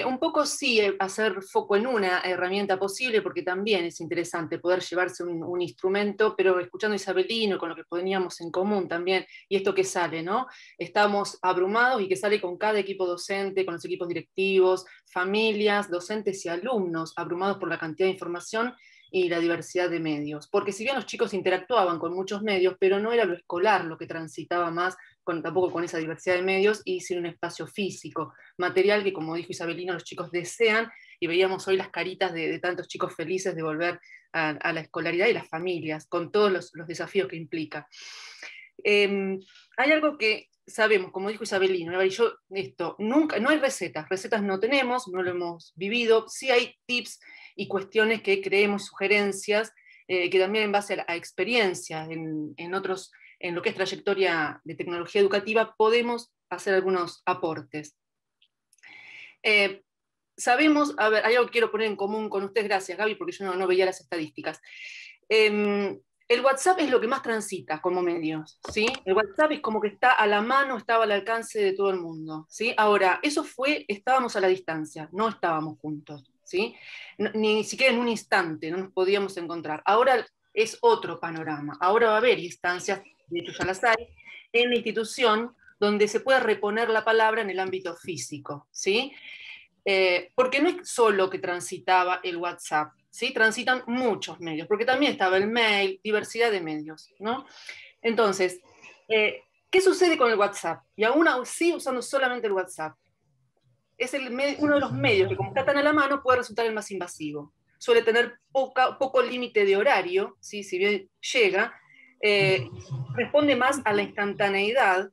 Un poco sí, hacer foco en una herramienta posible, porque también es interesante poder llevarse un instrumento, pero escuchando a Isabelino, con lo que poníamos en común también, y esto que sale, ¿no? Estamos abrumados y que sale con cada equipo docente, con los equipos directivos, familias, docentes y alumnos, abrumados por la cantidad de información y la diversidad de medios. Porque si bien los chicos interactuaban con muchos medios, pero no era lo escolar lo que transitaba más, tampoco con esa diversidad de medios, y sin un espacio físico, material que, como dijo Isabelino, los chicos desean, y veíamos hoy las caritas de tantos chicos felices de volver a la escolaridad y las familias, con todos los desafíos que implica. Hay algo que sabemos, como dijo Isabelino, y yo, esto, nunca, no hay recetas no tenemos, no lo hemos vivido, sí hay tips y cuestiones que creemos, sugerencias, que también en base a experiencia en otros, en lo que es trayectoria de tecnología educativa, podemos hacer algunos aportes. Sabemos, a ver, hay algo que quiero poner en común con ustedes, gracias Gaby, porque yo no veía las estadísticas. El WhatsApp es lo que más transita como medios, ¿sí? El WhatsApp es como que está a la mano, estaba al alcance de todo el mundo, ¿sí? Ahora, estábamos a la distancia, no estábamos juntos, ¿sí? Ni siquiera en un instante no nos podíamos encontrar. Ahora es otro panorama. Ahora va a haber instancias, de hecho ya las hay, en la institución donde se pueda reponer la palabra en el ámbito físico, ¿sí? Porque no es solo que transitaba el WhatsApp, ¿sí? Transitan muchos medios, porque también estaba el mail, diversidad de medios, ¿no? Entonces, ¿qué sucede con el WhatsApp? Y aún así usando solamente el WhatsApp. Es uno de los medios que, como está tan a la mano, puede resultar el más invasivo. Suele tener poco límite de horario, ¿sí? Si bien llega, responde más a la instantaneidad,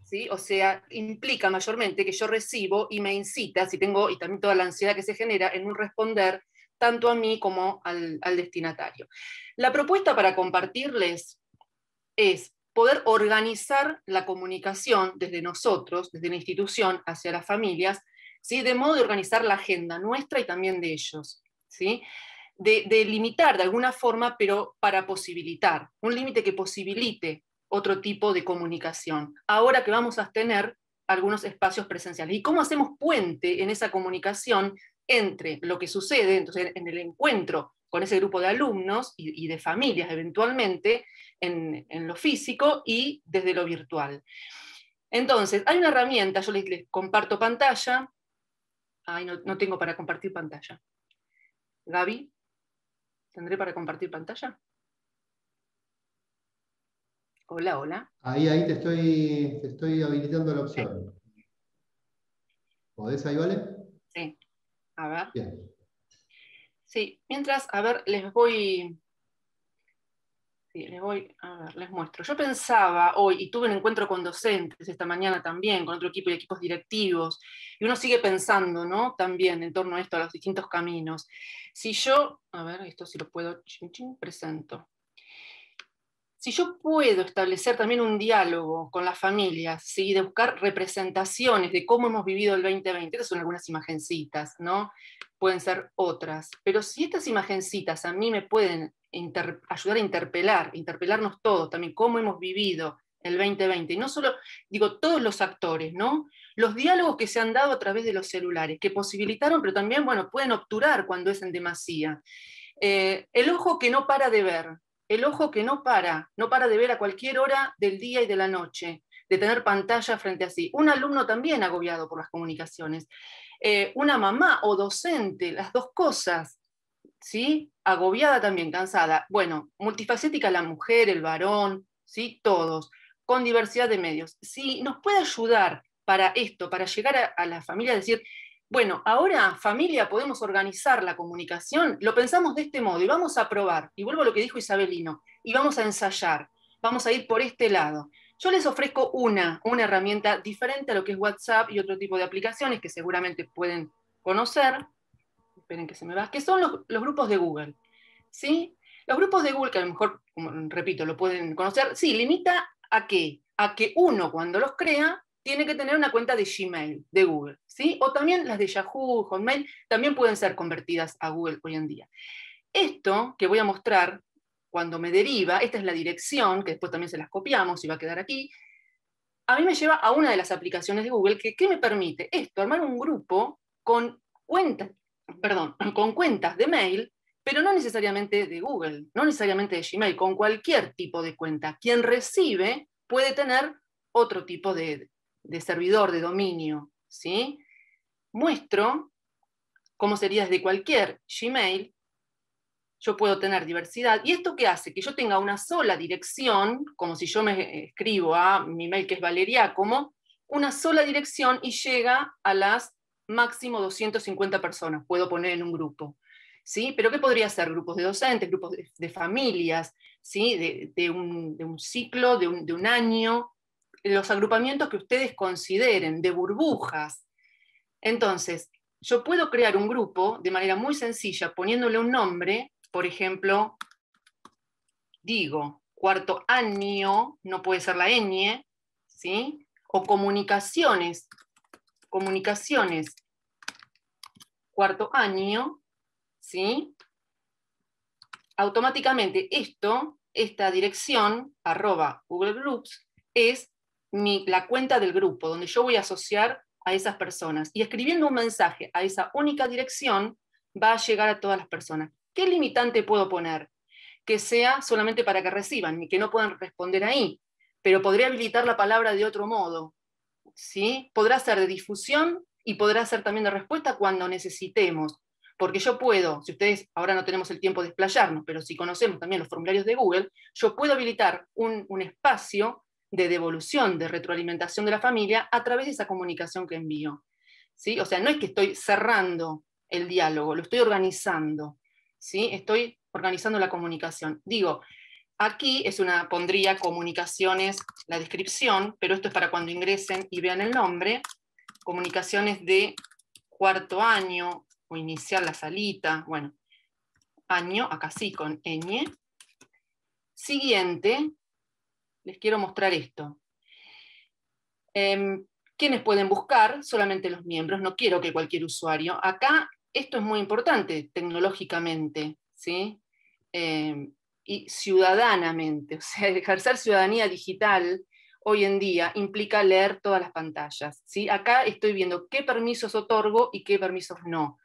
¿sí? O sea, implica mayormente que yo recibo y me incita, si tengo, y también toda la ansiedad que se genera en un responder tanto a mí como al destinatario. La propuesta para compartirles es poder organizar la comunicación desde nosotros, desde la institución hacia las familias, ¿sí? De modo de organizar la agenda nuestra y también de ellos, ¿sí? De limitar de alguna forma, pero para posibilitar, un límite que posibilite otro tipo de comunicación. Ahora que vamos a tener algunos espacios presenciales. ¿Y cómo hacemos puente en esa comunicación entre lo que sucede entonces, en el encuentro con ese grupo de alumnos y de familias eventualmente, en lo físico y desde lo virtual? Entonces, hay una herramienta, yo les comparto pantalla. Ay, no tengo para compartir pantalla. Gaby, ¿tendré para compartir pantalla? Hola, hola. Ahí te estoy habilitando la opción. ¿Podés ahí, vale? Sí, a ver. Bien. Sí, mientras, a ver, les muestro. Yo pensaba hoy, y tuve un encuentro con docentes esta mañana también, con otro equipo y equipos directivos, y uno sigue pensando, ¿no? También en torno a esto, a los distintos caminos. Si yo, a ver, esto sí lo puedo, presento. Si yo puedo establecer también un diálogo con las familias, ¿sí? De buscar representaciones de cómo hemos vivido el 2020, estas son algunas imagencitas, ¿no? Pueden ser otras, pero si estas imagencitas a mí me pueden ayudar a interpelarnos todos también, cómo hemos vivido el 2020, y no solo, digo, todos los actores, ¿no? Los diálogos que se han dado a través de los celulares, que posibilitaron, pero también, bueno, pueden obturar cuando es en demasía. El ojo que no para de ver, el ojo que no para de ver a cualquier hora del día y de la noche, de tener pantalla frente a sí. Un alumno también agobiado por las comunicaciones. Una mamá o docente, las dos cosas, ¿sí? Agobiada también, cansada. Bueno, multifacética la mujer, el varón, ¿sí? Todos, con diversidad de medios. Si nos puede ayudar para esto, para llegar a la familia, decir, bueno, ahora familia podemos organizar la comunicación, lo pensamos de este modo y vamos a probar, y vuelvo a lo que dijo Isabelino, y vamos a ensayar, vamos a ir por este lado. Yo les ofrezco una herramienta diferente a lo que es WhatsApp y otro tipo de aplicaciones que seguramente pueden conocer, esperen que se me va, que son los grupos de Google, ¿sí? Los grupos de Google, que a lo mejor, como repito, lo pueden conocer, sí, limita ¿a qué? A que uno cuando los crea tiene que tener una cuenta de Gmail, de Google, ¿sí? O también las de Yahoo, Hotmail, también pueden ser convertidas a Google hoy en día. Esto que voy a mostrar, cuando me deriva, esta es la dirección, que después también se las copiamos y va a quedar aquí, a mí me lleva a una de las aplicaciones de Google que me permite esto, armar un grupo con cuentas de mail, pero no necesariamente de Google, no necesariamente de Gmail, con cualquier tipo de cuenta. Quien recibe puede tener otro tipo de servidor, de dominio, ¿sí? Muestro cómo sería desde cualquier Gmail. Yo puedo tener diversidad. ¿Y esto qué hace? Que yo tenga una sola dirección, como si yo me escribo a mi mail que es Valeria, como una sola dirección y llega a las máximo 250 personas, puedo poner en un grupo. ¿Sí? Pero ¿qué podría ser? Grupos de docentes, grupos de familias, ¿sí? de un ciclo, de un año, los agrupamientos que ustedes consideren, de burbujas. Entonces, yo puedo crear un grupo de manera muy sencilla, poniéndole un nombre, por ejemplo, digo, cuarto año, no puede ser la ñ, ¿sí? O comunicaciones, cuarto año, ¿sí? Automáticamente esta dirección, @Google Groups, es la cuenta del grupo, donde yo voy a asociar a esas personas. Y escribiendo un mensaje a esa única dirección, va a llegar a todas las personas. ¿Qué limitante puedo poner? que sea solamente para que reciban y que no puedan responder ahí, pero podría habilitar la palabra de otro modo, ¿sí? Podrá ser de difusión y podrá ser también de respuesta cuando necesitemos, porque yo puedo, si ustedes, ahora no tenemos el tiempo de explayarnos, pero si conocemos también los formularios de Google, yo puedo habilitar un espacio de devolución, de retroalimentación de la familia a través de esa comunicación que envío, ¿sí? O sea, no es que estoy cerrando el diálogo, lo estoy organizando, ¿sí? Estoy organizando la comunicación. Digo, aquí pondría comunicaciones, la descripción, pero esto es para cuando ingresen y vean el nombre, comunicaciones de cuarto año, o iniciar la salita, bueno, año, acá sí, con ñ. Siguiente, les quiero mostrar esto. ¿Quiénes pueden buscar? Solamente los miembros, no quiero que cualquier usuario. Acá esto es muy importante tecnológicamente, ¿sí? Y ciudadanamente, o sea, ejercer ciudadanía digital hoy en día implica leer todas las pantallas, ¿sí? Acá estoy viendo qué permisos otorgo y qué permisos no.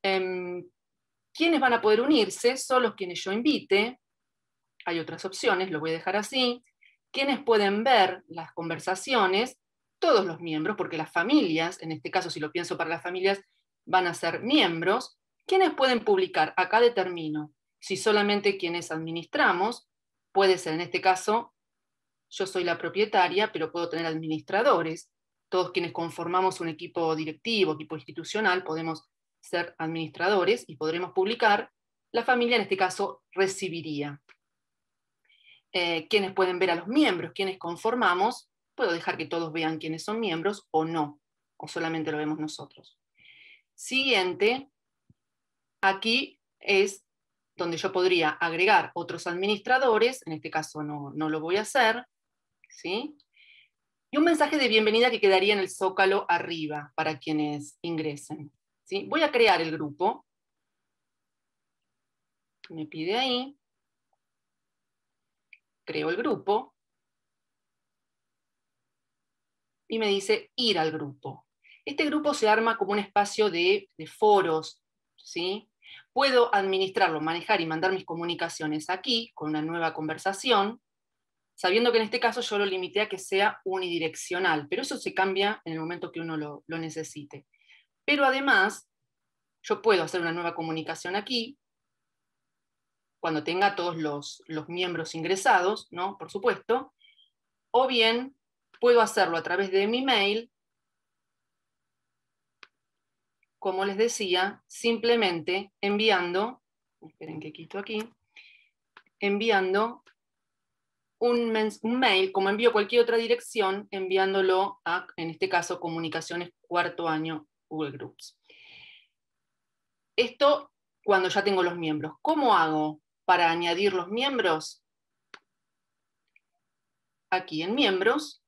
¿Quiénes van a poder unirse? Son los quienes yo invite. Hay otras opciones, lo voy a dejar así. ¿Quiénes pueden ver las conversaciones? Todos los miembros, porque las familias, en este caso si lo pienso para las familias, van a ser miembros. ¿Quiénes pueden publicar? Acá determino. Si solamente quienes administramos, puede ser en este caso, yo soy la propietaria, pero puedo tener administradores. Todos quienes conformamos un equipo directivo, equipo institucional, podemos ser administradores y podremos publicar. La familia en este caso recibiría. Quienes pueden ver a los miembros, quienes conformamos, puedo dejar que todos vean quiénes son miembros o no, o solamente lo vemos nosotros. Siguiente, aquí es donde yo podría agregar otros administradores, en este caso no lo voy a hacer, ¿sí? Y un mensaje de bienvenida que quedaría en el zócalo arriba para quienes ingresen, ¿sí? Voy a crear el grupo, me pide ahí, creo el grupo, y me dice ir al grupo. Este grupo se arma como un espacio de foros, ¿sí? Puedo administrarlo, manejar y mandar mis comunicaciones aquí, con una nueva conversación, sabiendo que en este caso yo lo limité a que sea unidireccional, pero eso se cambia en el momento que uno lo necesite. Pero además, yo puedo hacer una nueva comunicación aquí, cuando tenga todos los miembros ingresados, ¿no? Por supuesto, o bien puedo hacerlo a través de mi mail, como les decía, simplemente enviando, esperen que quito aquí, enviando un mail, como envío cualquier otra dirección, enviándolo a, en este caso, comunicaciones cuarto año Google Groups. Esto cuando ya tengo los miembros. ¿Cómo hago para añadir los miembros? Aquí en miembros,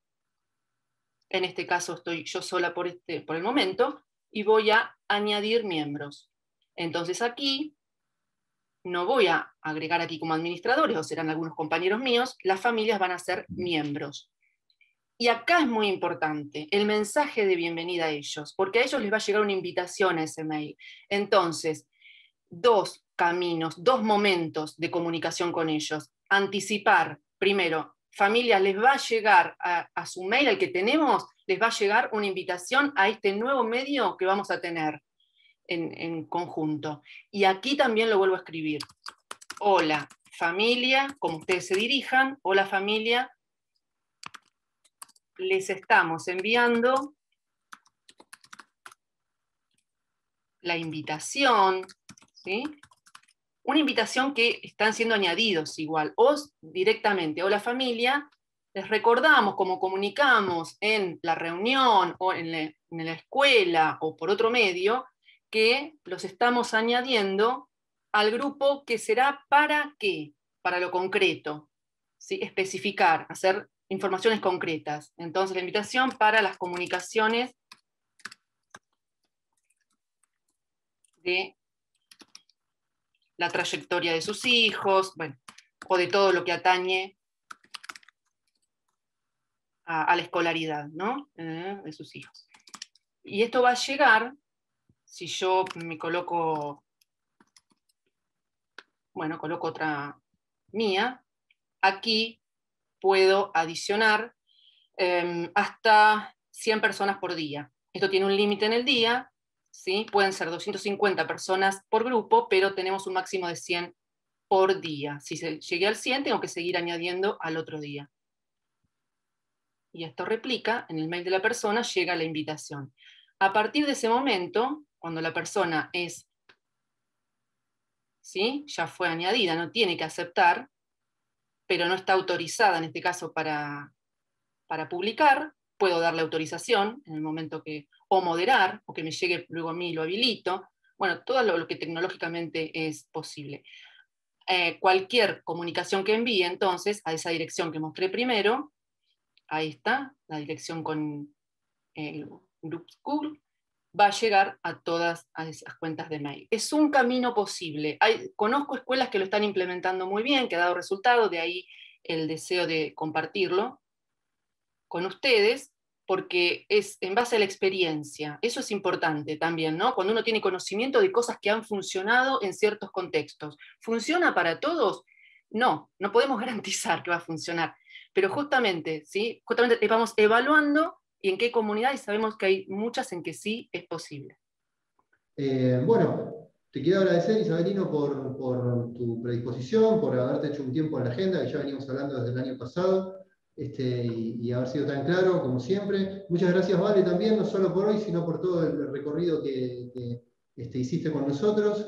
en este caso estoy yo sola por el momento, y voy a añadir miembros. Entonces aquí no voy a agregar aquí como administradores, o serán algunos compañeros míos, las familias van a ser miembros. Y acá es muy importante el mensaje de bienvenida a ellos, porque a ellos les va a llegar una invitación a ese mail. Entonces, dos caminos, dos momentos de comunicación con ellos. Anticipar, primero, familias, les va a llegar a su mail, al que tenemos, les va a llegar una invitación a este nuevo medio que vamos a tener en conjunto. Y aquí también lo vuelvo a escribir. Hola, familia, como ustedes se dirijan, hola familia, les estamos enviando la invitación, ¿sí? Una invitación que están siendo añadidos igual, o directamente, hola familia, les recordamos cómo comunicamos en la reunión o en la escuela o por otro medio, que los estamos añadiendo al grupo que será para qué, para lo concreto, ¿sí? Especificar, hacer informaciones concretas. Entonces la invitación para las comunicaciones de la trayectoria de sus hijos, bueno, o de todo lo que atañe a la escolaridad, ¿no? De sus hijos. Y esto va a llegar, si yo me coloco, bueno, coloco otra mía, aquí puedo adicionar hasta 100 personas por día. Esto tiene un límite en el día, ¿sí? Pueden ser 250 personas por grupo, pero tenemos un máximo de 100 por día. Si llegué al 100, tengo que seguir añadiendo al otro día. Y esto replica, en el mail de la persona llega la invitación. A partir de ese momento, cuando la persona es, ¿sí?, ya fue añadida, no tiene que aceptar, pero no está autorizada en este caso para publicar, puedo darle autorización en el momento que, o moderar, o que me llegue luego a mí lo habilito, bueno, todo lo que tecnológicamente es posible. Cualquier comunicación que envíe entonces a esa dirección que mostré primero, ahí está, la dirección con el Group School, va a llegar a todas esas cuentas de mail. Es un camino posible. Conozco escuelas que lo están implementando muy bien, que ha dado resultado, de ahí el deseo de compartirlo con ustedes, porque es en base a la experiencia. Eso es importante también, ¿no? Cuando uno tiene conocimiento de cosas que han funcionado en ciertos contextos. ¿Funciona para todos? No podemos garantizar que va a funcionar. Pero justamente, ¿sí? Justamente vamos evaluando y en qué comunidad, y sabemos que hay muchas en que sí es posible. Bueno, te quiero agradecer, Isabelino, por tu predisposición, por haberte hecho un tiempo en la agenda, que ya venimos hablando desde el año pasado, y haber sido tan claro, como siempre. Muchas gracias, Vale, también, no solo por hoy, sino por todo el recorrido que hiciste con nosotros.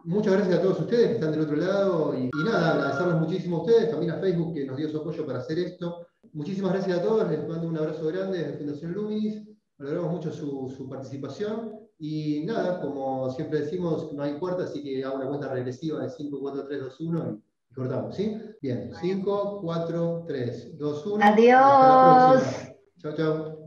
Muchas gracias a todos ustedes que están del otro lado, y nada, agradecerles muchísimo a ustedes, también a Facebook que nos dio su apoyo para hacer esto. Muchísimas gracias a todos, les mando un abrazo grande desde Fundación Luminis, valoramos mucho su participación. Y nada, como siempre decimos, no hay cuarta, así que hago una cuenta regresiva de 5, 4, 3, 2, 1 y cortamos, ¿sí? Bien, 5, 4, 3, 2, 1. Adiós. Hasta la próxima. Chao, chao.